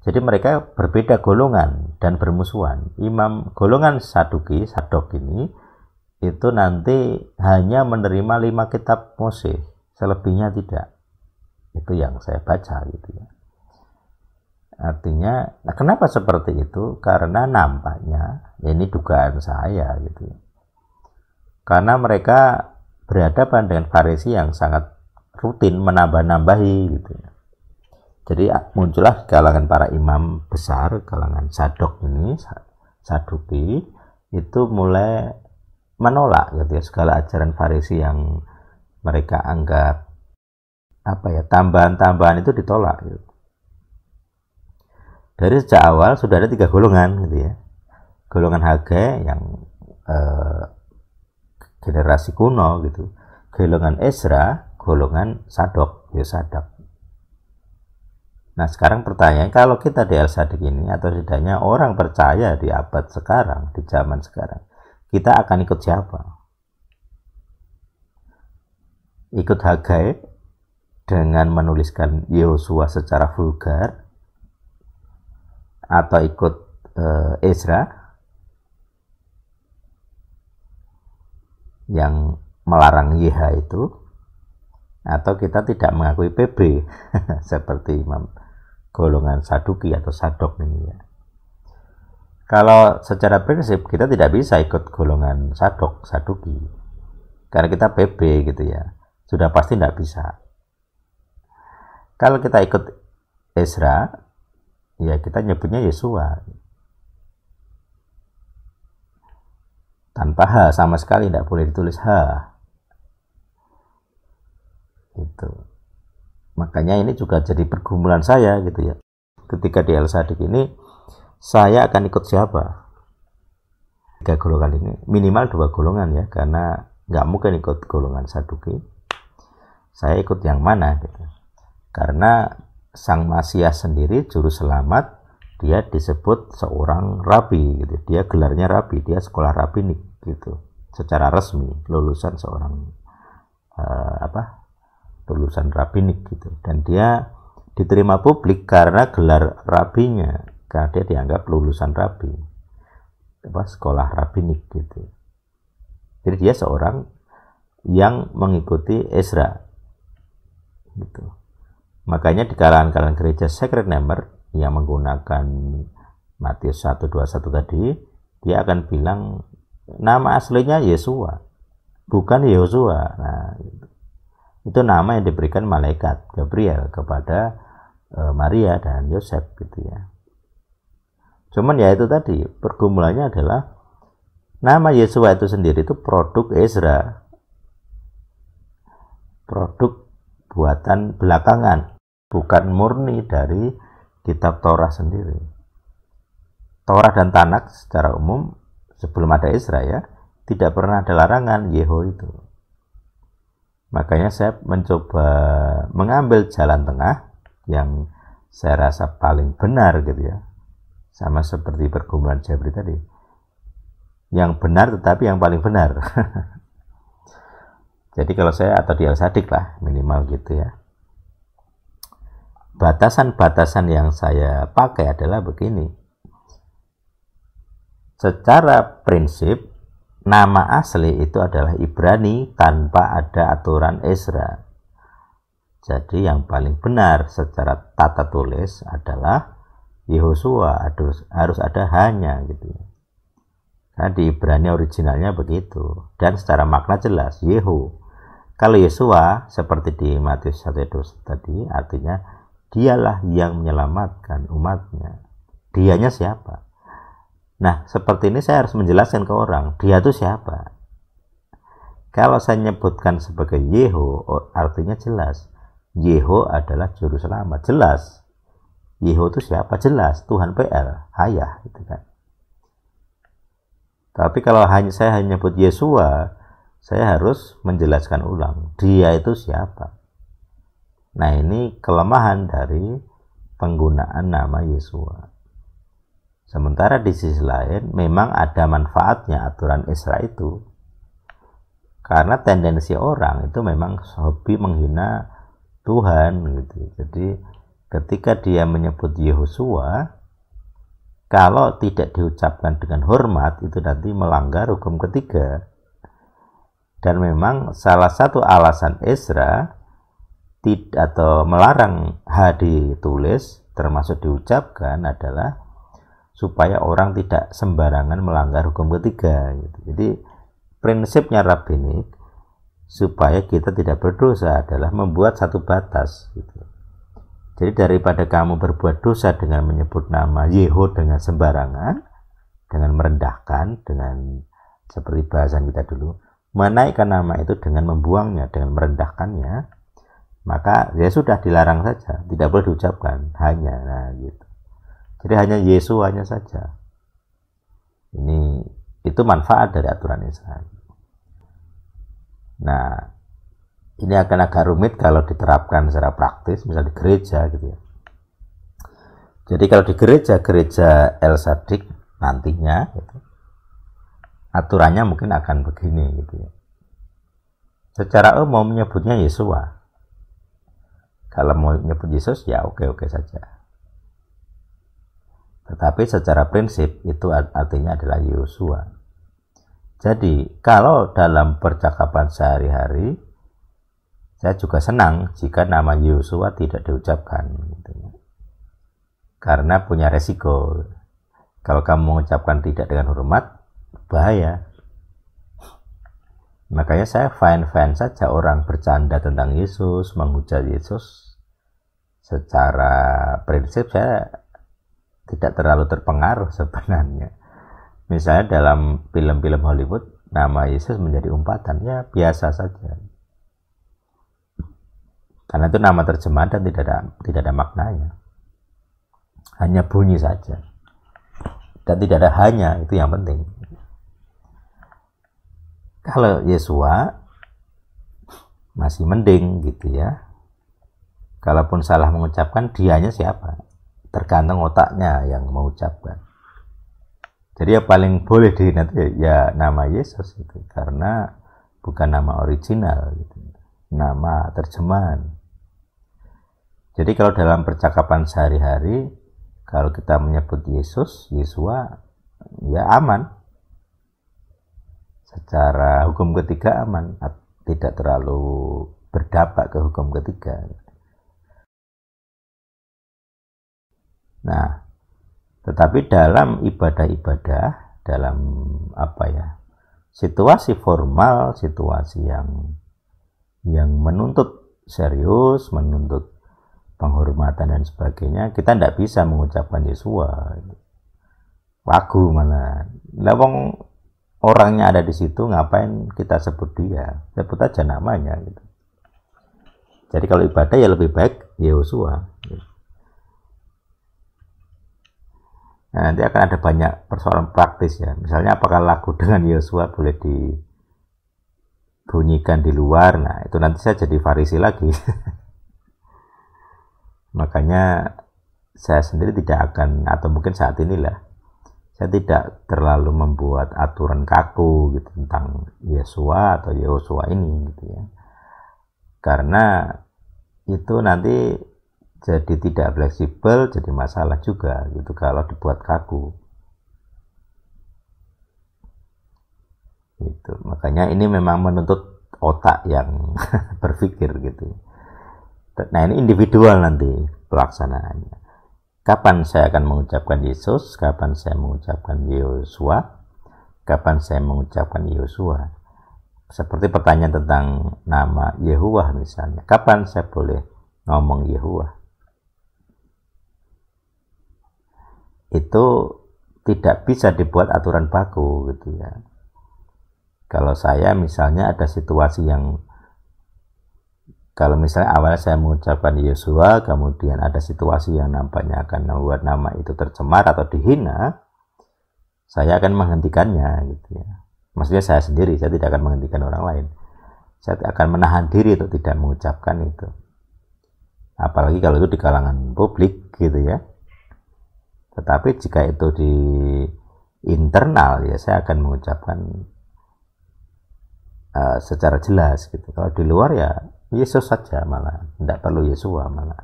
Jadi mereka berbeda golongan dan bermusuhan. Imam golongan Saduki, Sadok ini itu nanti hanya menerima 5 kitab Mose, selebihnya tidak. Itu yang saya baca gitu ya. Artinya, nah kenapa seperti itu? Karena nampaknya, ini dugaan saya gitu ya. Karena mereka berhadapan dengan Farisi yang sangat rutin menambah-nambahi gitu ya. Jadi muncullah kalangan para imam besar, kalangan Sadok ini, Saduki, itu mulai menolak gitu ya, segala ajaran Farisi yang mereka anggap tambahan-tambahan itu ditolak gitu. Dari sejak awal sudah ada 3 golongan gitu ya. Golongan Hagai yang generasi kuno gitu. Golongan Ezra, golongan Sadok, ya Sadok. Nah sekarang pertanyaan, kalau kita di Al-Sadik ini, atau setidaknya orang percaya di abad sekarang, di zaman sekarang, kita akan ikut siapa? Ikut Hagai dengan menuliskan Yosua secara vulgar, atau ikut Ezra yang melarang YH itu, atau kita tidak mengakui PB seperti Imam golongan Saduki atau Sadok ini ya. Kalau secara prinsip kita tidak bisa ikut golongan Sadok, Saduki, karena kita PB gitu ya, sudah pasti tidak bisa. Kalau kita ikut Ezra, ya kita nyebutnya Yesua tanpa H, sama sekali tidak boleh ditulis H itu. Makanya ini juga jadi pergumulan saya gitu ya. Ketika di Al-Sadik ini, saya akan ikut siapa? 3 golongan ini, minimal 2 golongan ya, karena nggak mungkin ikut golongan Saduki. Saya ikut yang mana gitu. Karena Sang Masias sendiri, juru selamat, dia disebut seorang rabi gitu. Dia gelarnya rabi, dia sekolah rabinik gitu. Secara resmi, lulusan seorang lulusan rabinik gitu. Dan dia diterima publik karena gelar rabinya, karena dia dianggap lulusan rabi, sekolah rabinik gitu. Jadi dia seorang yang mengikuti Ezra gitu. Makanya di kalangan gereja Sacred Number yang menggunakan Matius 1:21 tadi, dia akan bilang nama aslinya Yesua, bukan Yosua. Nah, itu nama yang diberikan malaikat Gabriel kepada Maria dan Yosef gitu ya. Cuman ya itu tadi, pergumulannya adalah nama Yesua itu sendiri itu produk Ezra, produk buatan belakangan, bukan murni dari kitab Torah sendiri. Torah dan Tanakh secara umum sebelum ada Ezra ya, tidak pernah ada larangan Yeho itu. Makanya saya mencoba mengambil jalan tengah yang saya rasa paling benar gitu ya. Sama seperti pergumulan Jabri tadi. Yang benar tetapi yang paling benar. Jadi kalau saya atau di Al-Sadik lah minimal gitu ya. Batasan-batasan yang saya pakai adalah begini. Secara prinsip nama asli itu adalah Ibrani tanpa ada aturan Ezra. Jadi yang paling benar secara tata tulis adalah Yehosua, harus ada hanya gitu. Nah, di Ibrani originalnya begitu, dan secara makna jelas Yehu. Kalau Yesua seperti di Matius 1:21 tadi, artinya dialah yang menyelamatkan umatnya. Dianya siapa? Nah, seperti ini saya harus menjelaskan ke orang, dia itu siapa? Kalau saya nyebutkan sebagai Yeho, artinya jelas. Yeho adalah juru selamat, jelas. Yeho itu siapa? Jelas, Tuhan PL, Hayah, gitu kan. Tapi kalau saya hanya nyebut Yesua, saya harus menjelaskan ulang, dia itu siapa? Nah, ini kelemahan dari penggunaan nama Yesua. Sementara di sisi lain memang ada manfaatnya aturan Ezra itu. Karena tendensi orang itu memang hobi menghina Tuhan gitu. Jadi ketika dia menyebut Yehosua, kalau tidak diucapkan dengan hormat, itu nanti melanggar hukum ketiga. Dan memang salah satu alasan Ezra atau melarang H ditulis, termasuk diucapkan, adalah supaya orang tidak sembarangan melanggar hukum ketiga. Jadi prinsipnya rabbinik supaya kita tidak berdosa adalah membuat satu batas. Jadi daripada kamu berbuat dosa dengan menyebut nama Yeho dengan sembarangan, dengan merendahkan, dengan seperti bahasan kita dulu, menaikkan nama itu dengan membuangnya, dengan merendahkannya, maka ya sudah, dilarang saja, tidak boleh diucapkan, hanya, nah gitu. Jadi hanya Yesus hanya saja. Itu manfaat dari aturan Israel. Nah, ini akan agak rumit kalau diterapkan secara praktis, misalnya di gereja gitu ya. Jadi kalau di gereja El Sadik nantinya gitu, aturannya mungkin akan begini gitu ya. Secara umum menyebutnya Yesua. Kalau mau menyebut Yesus ya oke-oke saja. Tetapi secara prinsip itu artinya adalah Yosua. Jadi kalau dalam percakapan sehari-hari, saya juga senang jika nama Yosua tidak diucapkan gitu. Karena punya resiko. Kalau kamu mengucapkan tidak dengan hormat, bahaya. Makanya saya fine-fine saja orang bercanda tentang Yesus, menghujat Yesus. Secara prinsip saya tidak terlalu terpengaruh sebenarnya. Misalnya dalam film-film Hollywood, nama Yesus menjadi umpatan, ya biasa saja. Karena itu nama terjemahan dan tidak ada maknanya. Hanya bunyi saja. Dan tidak ada hanya, itu yang penting. Kalau Yesua masih mending gitu ya. Kalaupun salah mengucapkan, dianya siapa? Tergantung otaknya yang mengucapkan. Jadi ya paling boleh nanti ya nama Yesus itu, karena bukan nama original gitu. Nama terjemahan. Jadi kalau dalam percakapan sehari-hari, kalau kita menyebut Yesus, Yesua, ya aman. Secara hukum ketiga aman, tidak terlalu berdampak ke hukum ketiga. Nah, tetapi dalam ibadah-ibadah, dalam situasi formal, situasi yang menuntut serius, menuntut penghormatan dan sebagainya, kita tidak bisa mengucapkan Yesua. Wagu malah. Lawang orangnya ada di situ, ngapain kita sebut dia? Sebut aja namanya gitu. Jadi kalau ibadah ya lebih baik Yosua. Nah, nanti akan ada banyak persoalan praktis ya. Misalnya apakah lagu dengan Yosua boleh dibunyikan di luar? Nah, itu nanti saya jadi Farisi lagi. Makanya saya sendiri tidak akan, atau mungkin saat inilah, saya tidak terlalu membuat aturan kaku gitu tentang Yesua atau Yosua ini gitu ya. Karena itu nanti jadi tidak fleksibel, jadi masalah juga gitu kalau dibuat kaku. Gitu. Makanya ini memang menuntut otak yang berpikir gitu. Nah, ini individual nanti pelaksanaannya. Kapan saya akan mengucapkan Yesus, kapan saya mengucapkan Yosua, kapan saya mengucapkan Yosua. Seperti pertanyaan tentang nama Yehuwah misalnya. Kapan saya boleh ngomong Yehuwah? Itu tidak bisa dibuat aturan baku gitu ya. Kalau saya misalnya ada situasi yang, kalau misalnya awalnya saya mengucapkan Yosua, kemudian ada situasi yang nampaknya akan membuat nama itu tercemar atau dihina, saya akan menghentikannya gitu ya. Maksudnya saya sendiri, saya tidak akan menghentikan orang lain. Saya akan menahan diri untuk tidak mengucapkan itu. Apalagi kalau itu di kalangan publik gitu ya. Tetapi jika itu di internal ya saya akan mengucapkan secara jelas gitu. Kalau di luar ya Yesus saja malah, tidak perlu Yesua malah.